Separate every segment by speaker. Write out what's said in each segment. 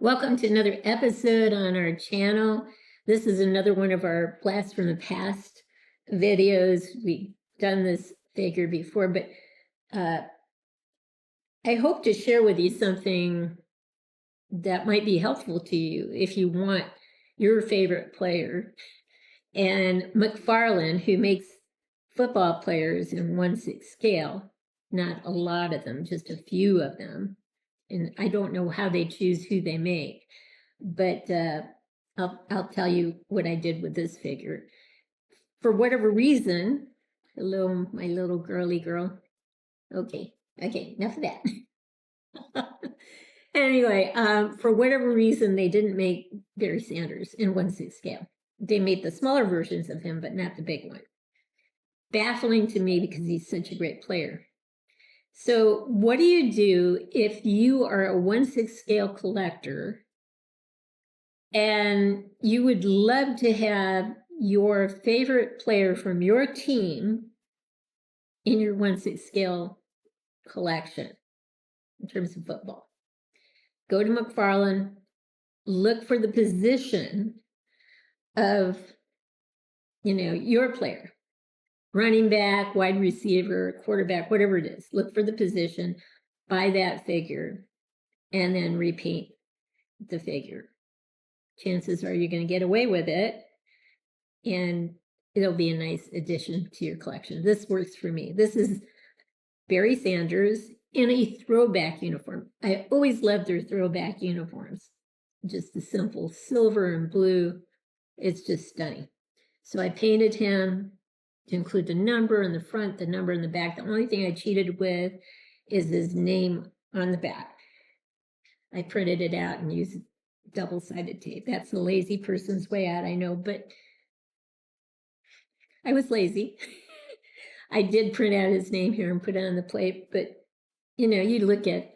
Speaker 1: Welcome to another episode on our channel. This is another one of our Blast from the Past videos. We've done this figure before, but I hope to share with you something that might be helpful to you if you want your favorite player. And McFarlane, who makes football players in 1/6 scale, not a lot of them, just a few of them. And I don't know how they choose who they make, but I'll tell you what I did with this figure. For whatever reason, hello, my little girly girl. Okay, enough of that. Anyway, for whatever reason, they didn't make Barry Sanders in 1/6 scale. They made the smaller versions of him, but not the big one. Baffling to me because he's such a great player. So what do you do if you are a 1/6 scale collector and you would love to have your favorite player from your team in your 1/6 scale collection in terms of football? Go to McFarlane, look for the position of, your player. Running back, wide receiver, quarterback, whatever it is. Look for the position, buy that figure, and then repaint the figure. Chances are you're going to get away with it, and it'll be a nice addition to your collection. This works for me. This is Barry Sanders in a throwback uniform. I always loved their throwback uniforms. Just the simple silver and blue. It's just stunning. So I painted him to include the number in the front, the number in the back. The only thing I cheated with is his name on the back. I printed it out and used double-sided tape. That's the lazy person's way out, I know, but I was lazy. I did print out his name here and put it on the plate, but you look at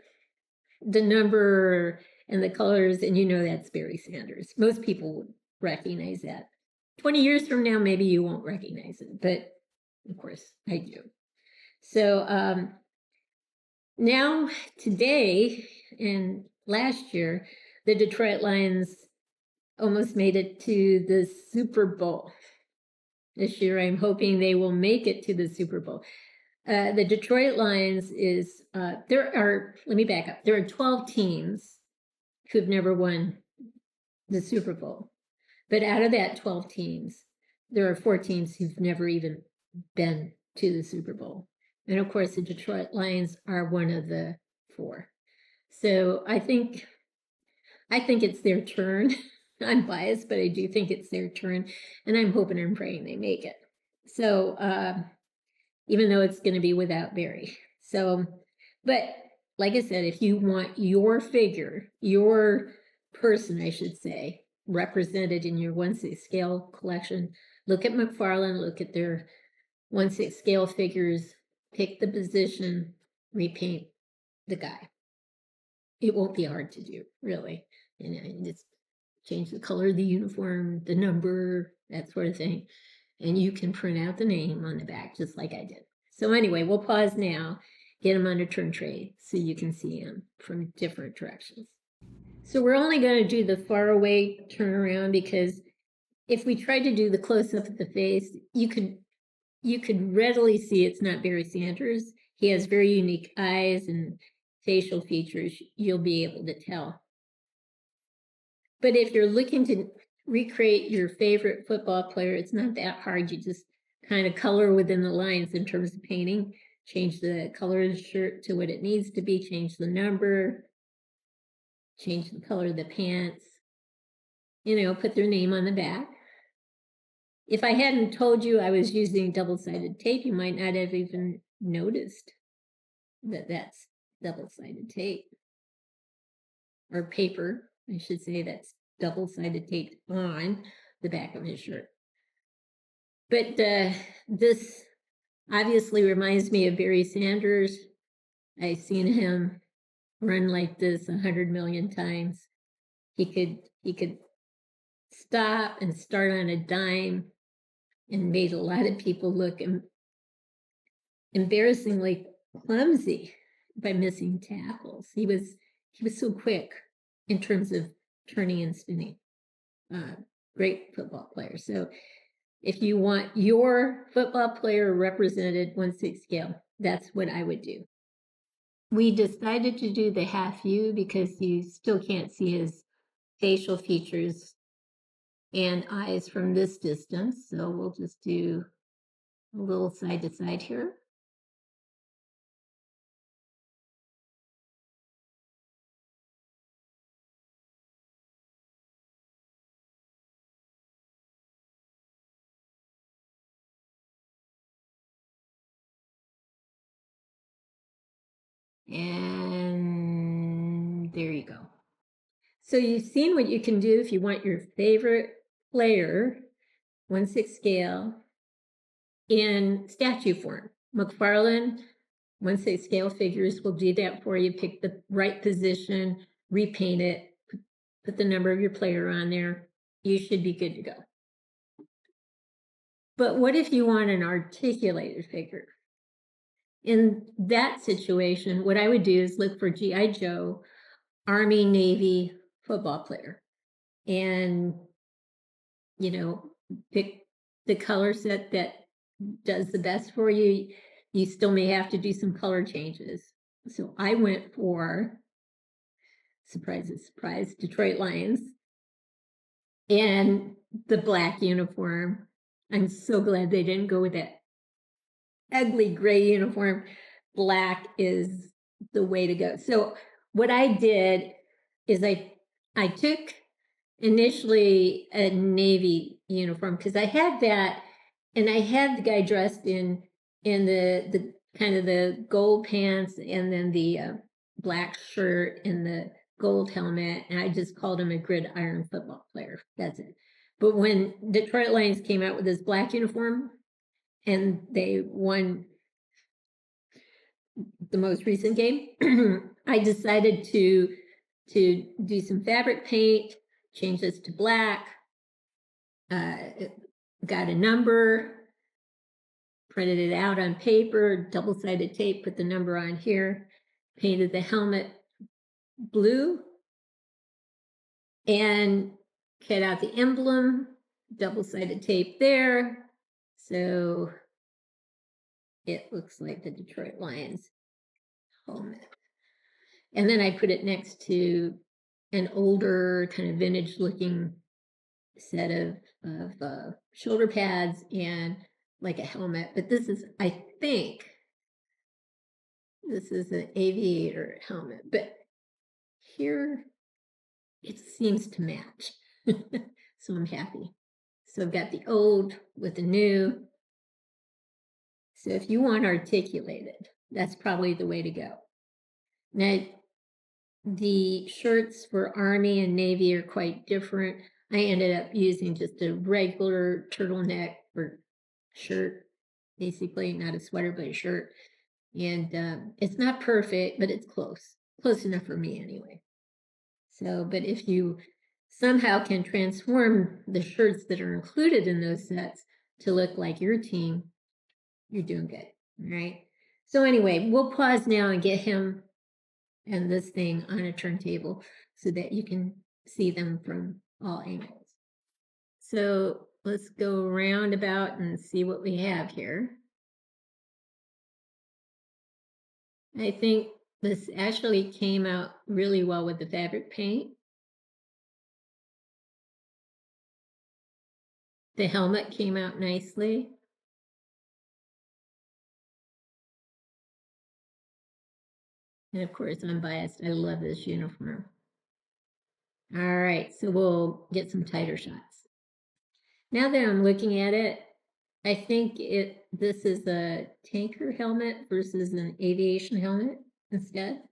Speaker 1: the number and the colors and that's Barry Sanders. Most people would recognize that. 20 years from now, maybe you won't recognize it, but of course I do. So now, today and last year, the Detroit Lions almost made it to the Super Bowl. This year, I'm hoping they will make it to the Super Bowl. The Detroit Lions is, let me back up. There are 12 teams who've never won the Super Bowl. But out of that 12 teams, there are 4 teams who've never even been to the Super Bowl. And of course, the Detroit Lions are one of the 4. So I think it's their turn. I'm biased, but I do think it's their turn. And I'm hoping and praying they make it. So even though it's going to be without Barry. So, but like I said, if you want your figure, your person, I should say, represented in your 1/6 scale collection, look at McFarlane, look at their 1/6 scale figures, pick the position, repaint the guy. It won't be hard to do, really. You just change the color of the uniform, the number, that sort of thing. And you can print out the name on the back, just like I did. So anyway, we'll pause now, get them on a turn tray so you can see them from different directions. So we're only going to do the far away turnaround because if we tried to do the close-up of the face, you could readily see it's not Barry Sanders. He has very unique eyes and facial features. You'll be able to tell. But if you're looking to recreate your favorite football player, it's not that hard. You just kind of color within the lines in terms of painting. Change the color of the shirt to what it needs to be. Change the number. Change the color of the pants, put their name on the back. If I hadn't told you I was using double-sided tape, you might not have even noticed that that's double-sided tape. Or paper, I should say, that's double-sided tape on the back of his shirt. But this obviously reminds me of Barry Sanders. I've seen him run like this 100 million times. He could stop and start on a dime and made a lot of people look embarrassingly clumsy by missing tackles. He was so quick in terms of turning and spinning. Great football player. So if you want your football player represented 1/6 scale, that's what I would do. We decided to do the half view because you still can't see his facial features and eyes from this distance. So we'll just do a little side to side here. And there you go. So you've seen what you can do if you want your favorite player, 1/6 scale, in statue form. McFarlane 1/6 scale figures will do that for you. Pick the right position, repaint it, put the number of your player on there. You should be good to go. But what if you want an articulated figure? In that situation, what I would do is look for G.I. Joe, Army, Navy football player, and, pick the color set that does the best for you. You still may have to do some color changes. So I went for, surprise, surprise, Detroit Lions and the black uniform. I'm so glad they didn't go with that ugly gray uniform. Black is the way to go. So what I did is I took initially a navy uniform because I had that, and I had the guy dressed in the kind of the gold pants and then the black shirt and the gold helmet, and I just called him a gridiron football player. That's it. But when Detroit Lions came out with this black uniform and they won the most recent game, I decided to do some fabric paint, change this to black, got a number, printed it out on paper, double-sided tape, put the number on here, painted the helmet blue, and cut out the emblem, double-sided tape there. So it looks like the Detroit Lions helmet. And then I put it next to an older kind of vintage looking set of shoulder pads and like a helmet. But this is, I think, this is an aviator helmet. But here it seems to match. So I'm happy. So I've got the old with the new. So if you want articulated, that's probably the way to go. Now, the shirts for Army and Navy are quite different. I ended up using just a regular turtleneck or shirt, basically, not a sweater, but a shirt. And it's not perfect, but it's close enough for me anyway. So, but if you somehow can transform the shirts that are included in those sets to look like your team, you're doing good, all right? So anyway, we'll pause now and get him and this thing on a turntable so that you can see them from all angles. So let's go roundabout and see what we have here. I think this actually came out really well with the fabric paint. The helmet came out nicely. And of course, I'm biased. I love this uniform. All right, so we'll get some tighter shots. Now that I'm looking at it, I think this is a tanker helmet versus an aviation helmet instead.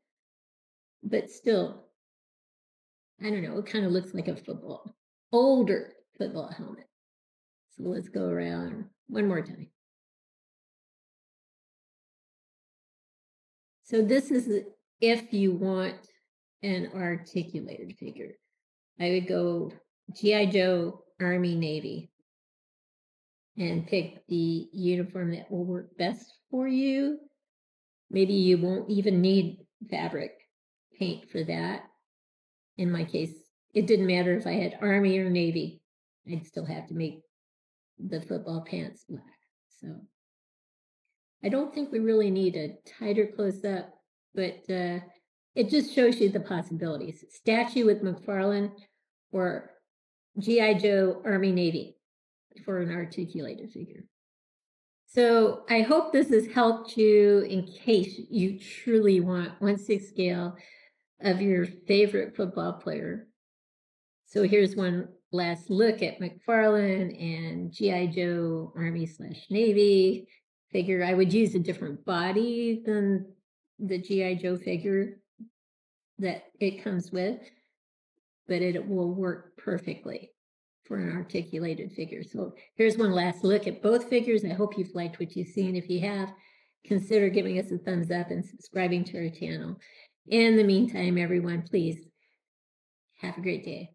Speaker 1: But still, I don't know, it kind of looks like a older football helmet. So let's go around one more time. So this is if you want an articulated figure. I would go G.I. Joe, Army, Navy, and pick the uniform that will work best for you. Maybe you won't even need fabric paint for that. In my case, it didn't matter if I had Army or Navy. I'd still have to make the football pants black. So I don't think we really need a tighter close-up, but it just shows you the possibilities. Statue with McFarlane or G.I. Joe, Army, Navy for an articulated figure. So I hope this has helped you in case you truly want 1/6 scale of your favorite football player. So here's one last look at McFarlane and G.I. Joe, Army/Navy figure. I would use a different body than the G.I. Joe figure that it comes with, but it will work perfectly for an articulated figure. So here's one last look at both figures. I hope you've liked what you've seen. If you have, consider giving us a thumbs up and subscribing to our channel. In the meantime, everyone, please have a great day.